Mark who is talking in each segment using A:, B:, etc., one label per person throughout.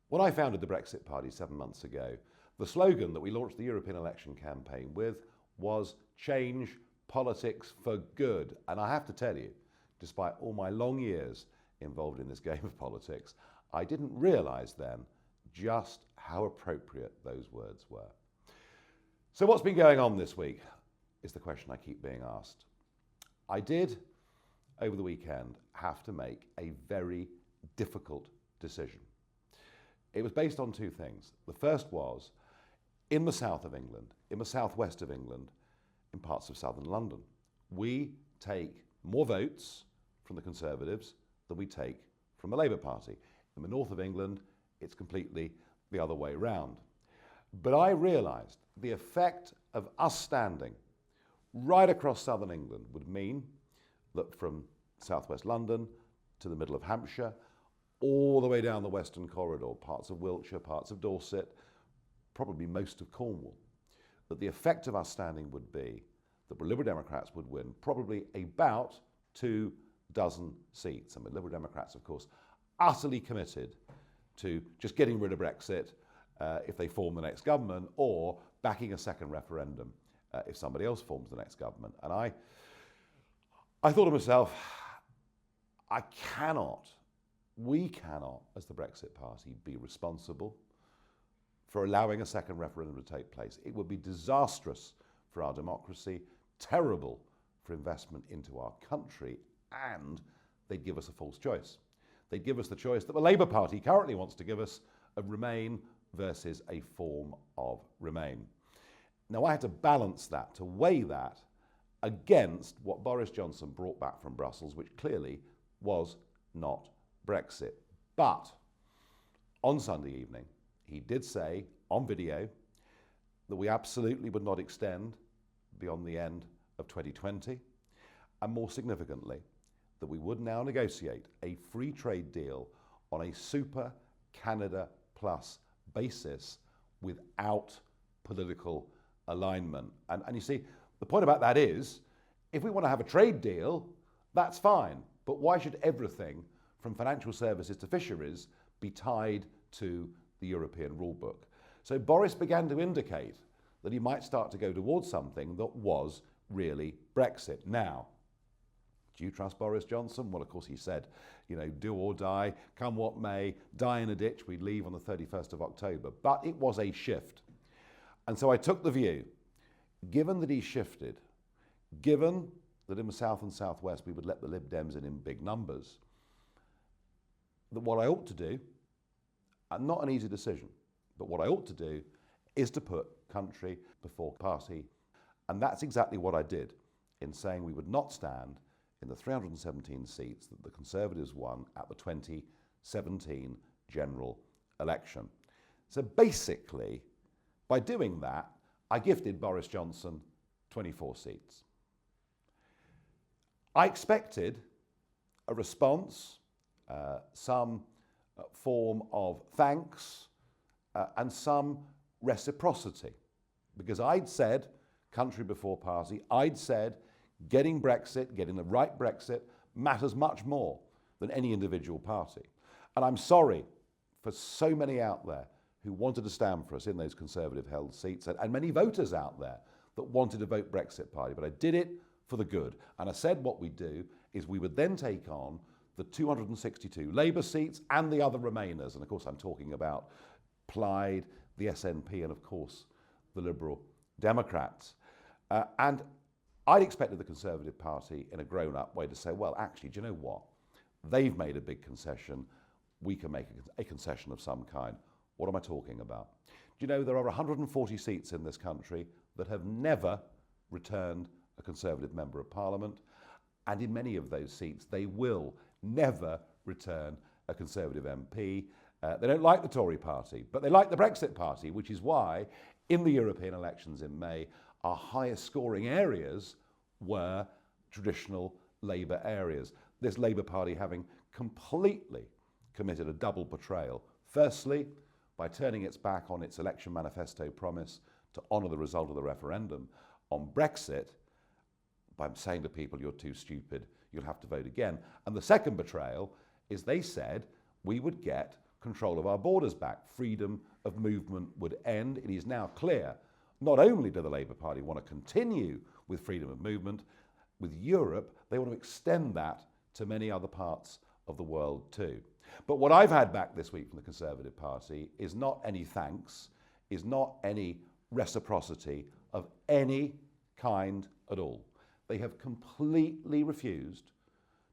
A: When I founded the Brexit Party 7 months ago, the slogan that we launched the European election campaign with was "Change politics for good." And I have to tell you, despite all my long years involved in this game of politics, I didn't realise then just how appropriate those words were. So what's been going on this week is the question I keep being asked. I did, over the weekend, have to make a very difficult decision. It was based on two things. The first was, in the south of England, in the southwest of England, in parts of southern London, we take more votes from the Conservatives than we take from the Labour Party. In the north of England, it's completely the other way round. But I realised the effect of us standing right across southern England would mean that from southwest London to the middle of Hampshire, all the way down the Western Corridor, parts of Wiltshire, parts of Dorset, probably most of Cornwall, that the effect of us standing would be that the Liberal Democrats would win probably about 24 seats. And the Liberal Democrats, of course, utterly committed to just getting rid of Brexit if they form the next government, or backing a second referendum if somebody else forms the next government. And I thought to myself, we cannot, as the Brexit Party, be responsible for allowing a second referendum to take place. It would be disastrous for our democracy, terrible for investment into our country, and they'd give us a false choice. They'd give us the choice that the Labour Party currently wants to give us of Remain versus a form of Remain. Now, I had to balance that, to weigh that against what Boris Johnson brought back from Brussels, which clearly was not Brexit. But on Sunday evening, he did say on video that we absolutely would not extend beyond the end of 2020, and more significantly, that we would now negotiate a free trade deal on a super Canada Plus basis without political alignment. And you see, the point about that is, if we want to have a trade deal, that's fine. But why should everything from financial services to fisheries be tied to the European rulebook? So Boris began to indicate that he might start to go towards something that was really Brexit. Now, do you trust Boris Johnson? Well, of course he said, do or die, come what may, die in a ditch, we'd leave on the 31st of October. But it was a shift. And so I took the view, given that he shifted, given that in the south and southwest we would let the Lib Dems in big numbers, that what I ought to do, and not an easy decision, but what I ought to do is to put country before party. And that's exactly what I did in saying we would not stand in the 317 seats that the Conservatives won at the 2017 general election. So basically, by doing that, I gifted Boris Johnson 24 seats. I expected a response, some form of thanks, and some reciprocity. Because I'd said, country before party, I'd said getting Brexit, getting the right Brexit, matters much more than any individual party. And I'm sorry for so many out there who wanted to stand for us in those Conservative-held seats, and many voters out there that wanted to vote Brexit Party. But I did it for the good. And I said what we'd do is we would then take on the 262 Labour seats and the other Remainers. And of course, I'm talking about Plaid, the SNP, and of course, the Liberal Democrats. And I'd expected the Conservative Party in a grown-up way to say, well, actually, do you know what? They've made a big concession. We can make a concession of some kind. What am I talking about? Do you know there are 140 seats in this country that have never returned a Conservative Member of Parliament, and in many of those seats they will never return a Conservative MP. They don't like the Tory party, but they like the Brexit party, which is why in the European elections in May, our highest scoring areas were traditional Labour areas. This Labour Party having completely committed a double betrayal. Firstly, by turning its back on its election manifesto promise to honour the result of the referendum on Brexit, by saying to people, you're too stupid, you'll have to vote again. And the second betrayal is they said we would get control of our borders back. Freedom of movement would end. It is now clear, not only do the Labour Party want to continue with freedom of movement, with Europe, they want to extend that to many other parts of the world too. But what I've had back this week from the Conservative Party is not any thanks, is not any reciprocity of any kind at all. They have completely refused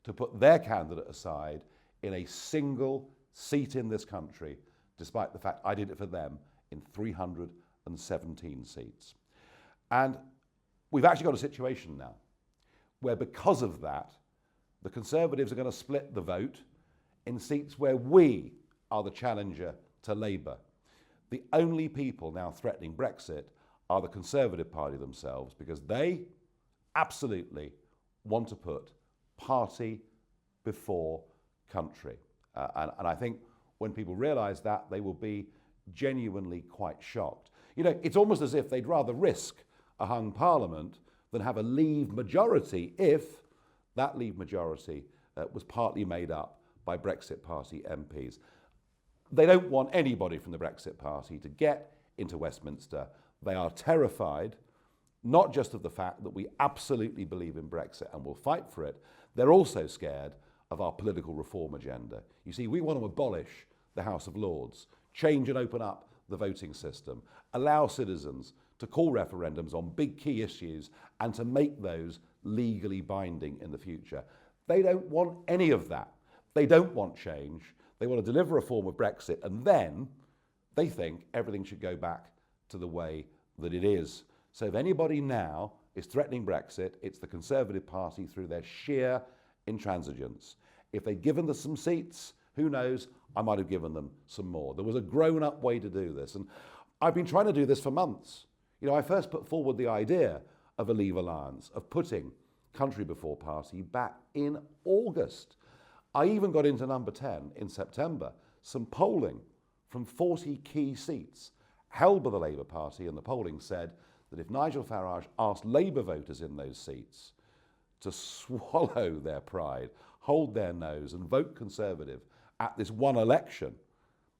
A: to put their candidate aside in a single seat in this country, despite the fact I did it for them in 317 seats. And we've actually got a situation now where, because of that, the Conservatives are going to split the vote in seats where we are the challenger to Labour. The only people now threatening Brexit are the Conservative Party themselves, because they absolutely want to put party before country. And I think when people realise that, they will be genuinely quite shocked. You know, it's almost as if they'd rather risk a hung parliament than have a Leave majority if that Leave majority was partly made up by Brexit Party MPs. They don't want anybody from the Brexit Party to get into Westminster. They are terrified, not just of the fact that we absolutely believe in Brexit and will fight for it, they're also scared of our political reform agenda. You see, we want to abolish the House of Lords, change and open up the voting system, allow citizens to call referendums on big key issues and to make those legally binding in the future. They don't want any of that. They don't want change. They want to deliver a form of Brexit, and then they think everything should go back to the way that it is. So if anybody now is threatening Brexit, it's the Conservative Party through their sheer intransigence. If they'd given us some seats, who knows, I might have given them some more. There was a grown-up way to do this, and I've been trying to do this for months. You know, I first put forward the idea of a Leave alliance, of putting country before party back in August. I even got into number 10 in September, some polling from 40 key seats held by the Labour Party, and the polling said that if Nigel Farage asked Labour voters in those seats to swallow their pride, hold their nose and vote Conservative at this one election,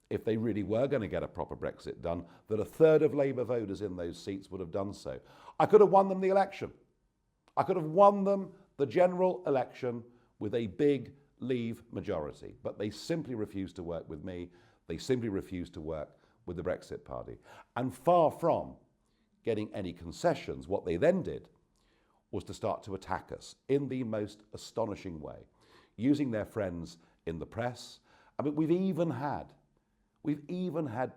A: if they really were going to get a proper Brexit done, that a third of Labour voters in those seats would have done so. I could have won them the election. I could have won them the general election with a big Leave majority, but they simply refused to work with me. They simply refused to work with the Brexit Party. And far from getting any concessions, what they then did was to start to attack us in the most astonishing way, using their friends in the press. I mean, we've even had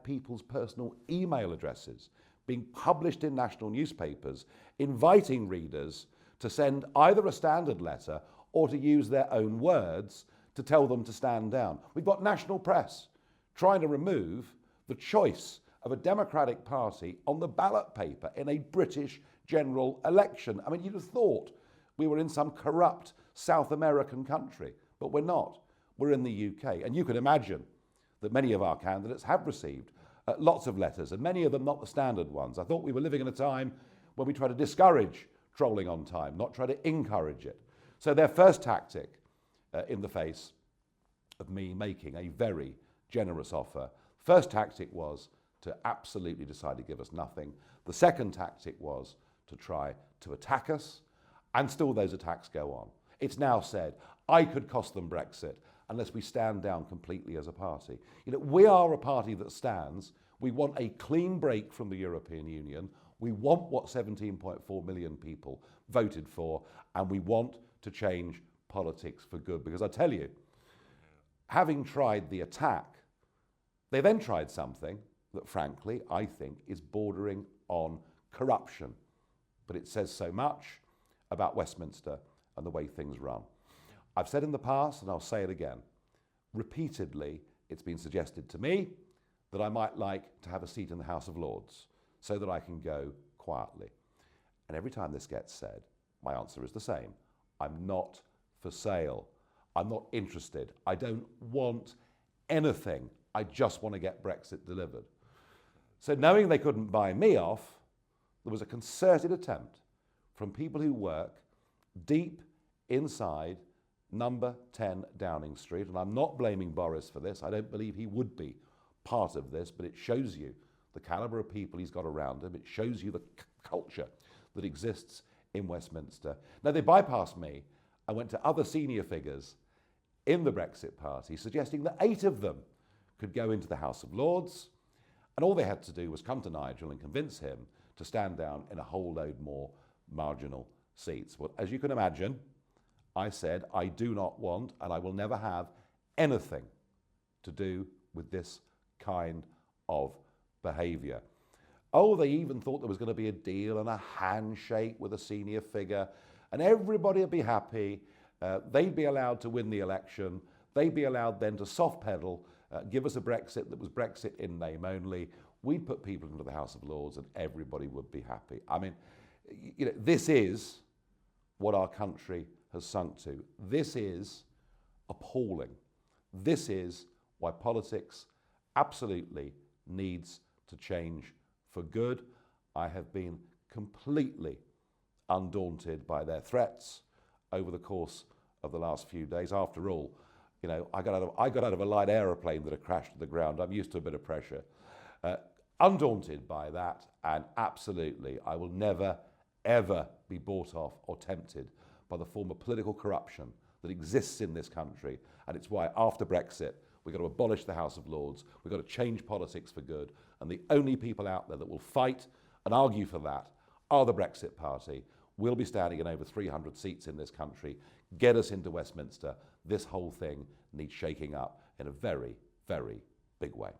A: people's personal email addresses being published in national newspapers, inviting readers to send either a standard letter or to use their own words to tell them to stand down. We've got national press trying to remove the choice of a Democratic Party on the ballot paper in a British general election. I mean, you'd have thought we were in some corrupt South American country, but we're not. We're in the UK. And you can imagine that many of our candidates have received lots of letters, and many of them not the standard ones. I thought we were living in a time when we try to discourage trolling on time, not try to encourage it. So their first tactic in the face of me making a very generous offer, first tactic was to absolutely decide to give us nothing. The second tactic was to try to attack us, and still those attacks go on. It's now said, I could cost them Brexit unless we stand down completely as a party. You know, we are a party that stands. We want a clean break from the European Union. We want what 17.4 million people voted for, and we want to change politics for good. Because I tell you, having tried the attack, they then tried something that, frankly, I think is bordering on corruption. But it says so much about Westminster and the way things run. I've said in the past, and I'll say it again, repeatedly, it's been suggested to me that I might like to have a seat in the House of Lords so that I can go quietly. And every time this gets said, my answer is the same. I'm not for sale. I'm not interested. I don't want anything. I just want to get Brexit delivered. So knowing they couldn't buy me off, there was a concerted attempt from people who work deep inside number 10 Downing Street, and I'm not blaming Boris for this. I don't believe he would be part of this, but it shows you the calibre of people he's got around him. It shows you the culture that exists in Westminster. Now, they bypassed me and went to other senior figures in the Brexit Party, suggesting that 8 of them could go into the House of Lords, and all they had to do was come to Nigel and convince him to stand down in a whole load more marginal seats. Well, as you can imagine, I said I do not want, and I will never have, anything to do with this kind of behaviour. Oh, they even thought there was going to be a deal and a handshake with a senior figure, and everybody would be happy. They'd be allowed to win the election. They'd be allowed then to soft pedal, give us a Brexit that was Brexit in name only. We'd put people into the House of Lords and everybody would be happy. I mean, you know, this is what our country has sunk to. This is appalling. This is why politics absolutely needs to change for good. I have been completely undaunted by their threats over the course of the last few days. After all, you know, I got out of a light aeroplane that had crashed to the ground. I'm used to a bit of pressure. Undaunted by that, and absolutely, I will never, ever be bought off or tempted by the form of political corruption that exists in this country. And it's why after Brexit, we've got to abolish the House of Lords. We've got to change politics for good. And the only people out there that will fight and argue for that are the Brexit Party. We'll be standing in over 300 seats in this country. Get us into Westminster. This whole thing needs shaking up in a very, very big way.